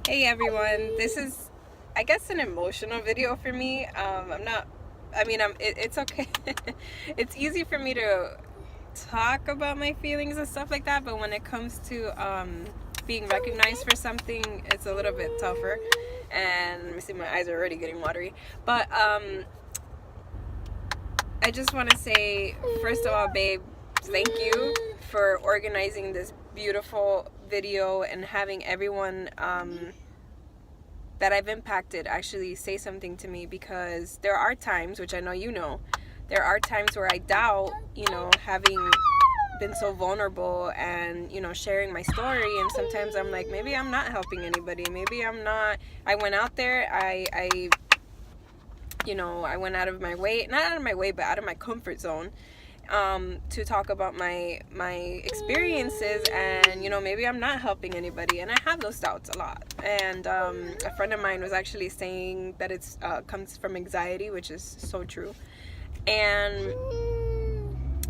Hey everyone, this is, I guess, an emotional video for me. It's okay. It's easy for me to talk about my feelings and stuff like that, but when it comes to being recognized for something, it's a little bit tougher. And let me see, my eyes are already getting watery. But I just want to say, first of all, babe, thank you for organizing this beautiful video and having everyone that I've impacted actually say something to me, because there are times, which I know you know, there are times where I doubt, having been so vulnerable and, sharing my story. And sometimes I'm like, maybe I'm not helping anybody. Maybe I'm not. I went out there, I went out of my way, not out of my way, but out of my comfort zone, to talk about my experiences, and maybe I'm not helping anybody, and I have those doubts a lot. And a friend of mine was actually saying that it's comes from anxiety, which is so true. And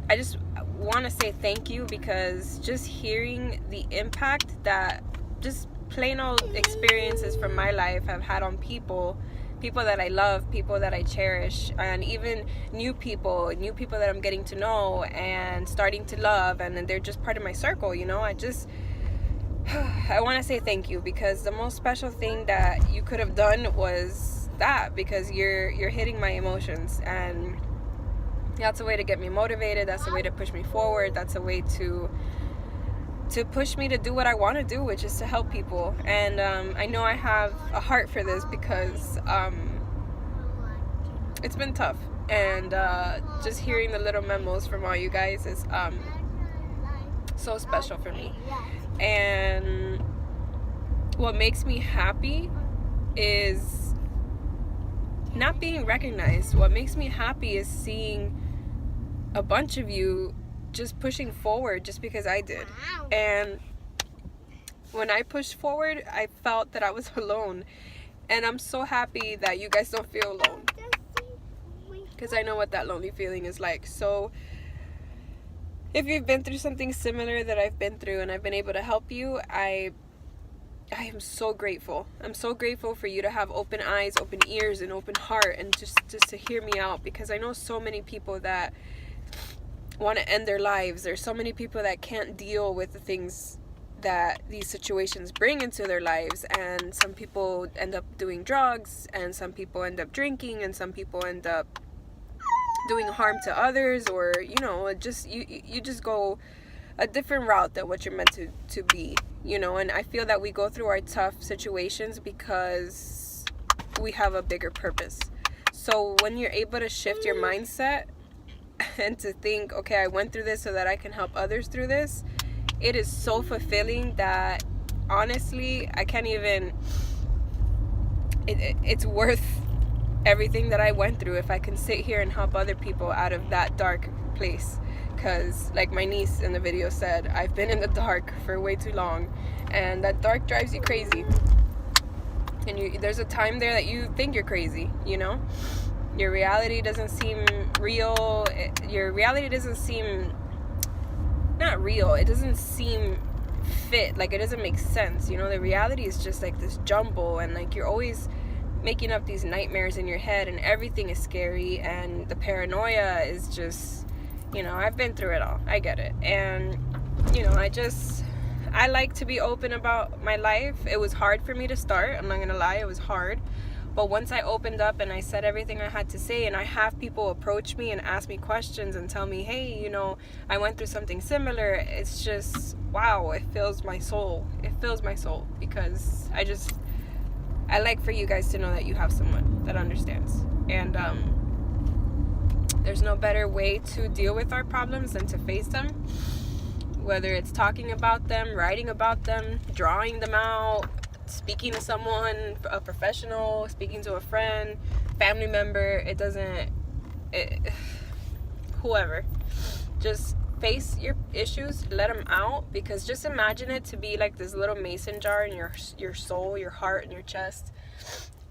I just want to say thank you, because just hearing the impact that just plain old experiences from my life have had on people that I love, people that I cherish, and even new people that I'm getting to know and starting to love, and they're just part of my circle. I want to say thank you, because the most special thing that you could have done was that, because you're hitting my emotions, and that's a way to get me motivated. That's a way to push me forward. That's a way to push me to do what I want to do, which is to help people. And I know I have a heart for this, because it's been tough. And just hearing the little memos from all you guys is so special for me. And what makes me happy is not being recognized. What makes me happy is seeing a bunch of you just pushing forward just because I did. And when I pushed forward, I felt that I was alone. And I'm so happy that you guys don't feel alone, because I know what that lonely feeling is like. So if you've been through something similar that I've been through and I've been able to help you, I am so grateful. I'm so grateful for you to have open eyes, open ears, and open heart, and just to hear me out, because I know so many people that want to end their lives. There's so many people that can't deal with the things that these situations bring into their lives, and some people end up doing drugs, and some people end up drinking, and some people end up doing harm to others, or just you just go a different route than what you're meant to be. And I feel that we go through our tough situations because we have a bigger purpose. So when you're able to shift your mindset and to think, okay, I went through this so that I can help others through this, it is so fulfilling that honestly I can't even, it's worth everything that I went through if I can sit here and help other people out of that dark place. Because like my niece in the video said, I've been in the dark for way too long, and that dark drives you crazy. And there's a time there that you think you're crazy. Your reality doesn't seem real. Your reality doesn't seem, not real, it doesn't seem fit, like it doesn't make sense. The reality is just like this jumble, and like you're always making up these nightmares in your head, and everything is scary, and the paranoia is just, I've been through it all. I get it. And I like to be open about my life. It was hard for me to start, I'm not gonna lie, it was hard. But once I opened up and I said everything I had to say, and I have people approach me and ask me questions and tell me, hey, I went through something similar, it's just, wow, it fills my soul. It fills my soul, because I like for you guys to know that you have someone that understands. And there's no better way to deal with our problems than to face them. Whether it's talking about them, writing about them, drawing them out, speaking to someone, a professional, speaking to a friend, family member, whoever. Just face your issues, let them out, because just imagine it to be like this little mason jar in your soul, your heart, and your chest.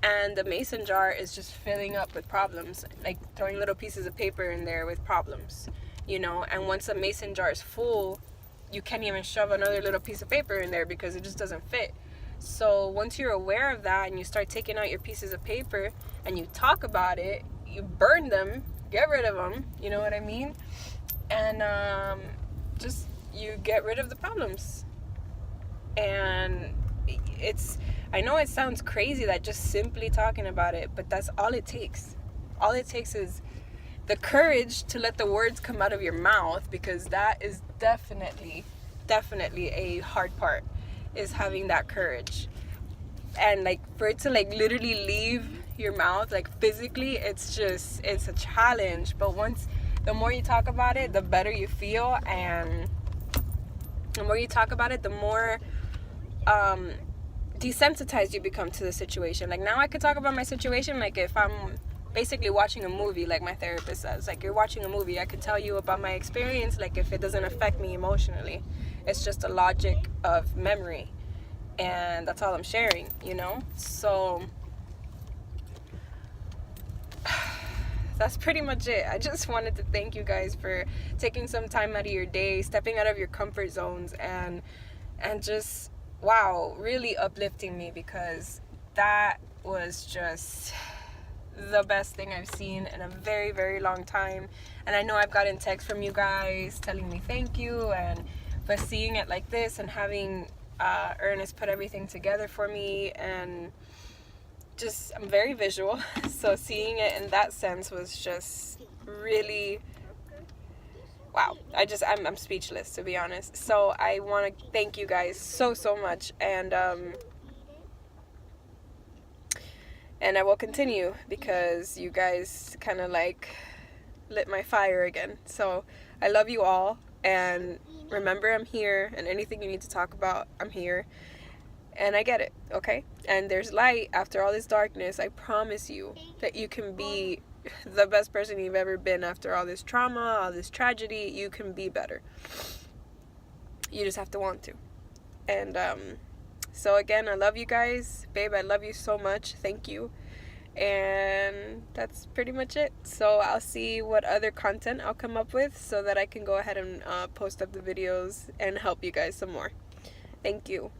And the mason jar is just filling up with problems, like throwing little pieces of paper in there with problems, and once the mason jar is full, you can't even shove another little piece of paper in there because it just doesn't fit. So once you're aware of that and you start taking out your pieces of paper and you talk about it, you burn them, get rid of them, you know what I mean? And just you get rid of the problems. And I know it sounds crazy that just simply talking about it, but that's all it takes. All it takes is the courage to let the words come out of your mouth, because that is definitely a hard part, is having that courage. And like for it to like literally leave your mouth, like physically, it's a challenge. But the more you talk about it, the better you feel, and the more you talk about it, the more desensitized you become to the situation. Like now I could talk about my situation like if I'm basically watching a movie, like my therapist says. Like, you're watching a movie, I could tell you about my experience, like if it doesn't affect me emotionally. It's just a logic of memory, and that's all I'm sharing, you know? So that's pretty much it. I just wanted to thank you guys for taking some time out of your day, stepping out of your comfort zones, and just, wow, really uplifting me, because that was just the best thing I've seen in a very, very long time. And I know I've gotten texts from you guys telling me thank you, but seeing it like this and having Ernest put everything together for me, and just, I'm very visual, so seeing it in that sense was just really, wow. I'm speechless, to be honest. So I want to thank you guys so much, and I will continue, because you guys kind of like lit my fire again. So I love you all, and remember, I'm here, and anything you need to talk about, I'm here, and I get it, okay? And there's light after all this darkness. I promise you that you can be the best person you've ever been after all this trauma, all this tragedy. You can be better. You just have to want to. And so again, I love you guys. Babe, I love you so much. Thank you. And that's pretty much it. So I'll see what other content I'll come up with, so that I can go ahead and post up the videos and help you guys some more. Thank you.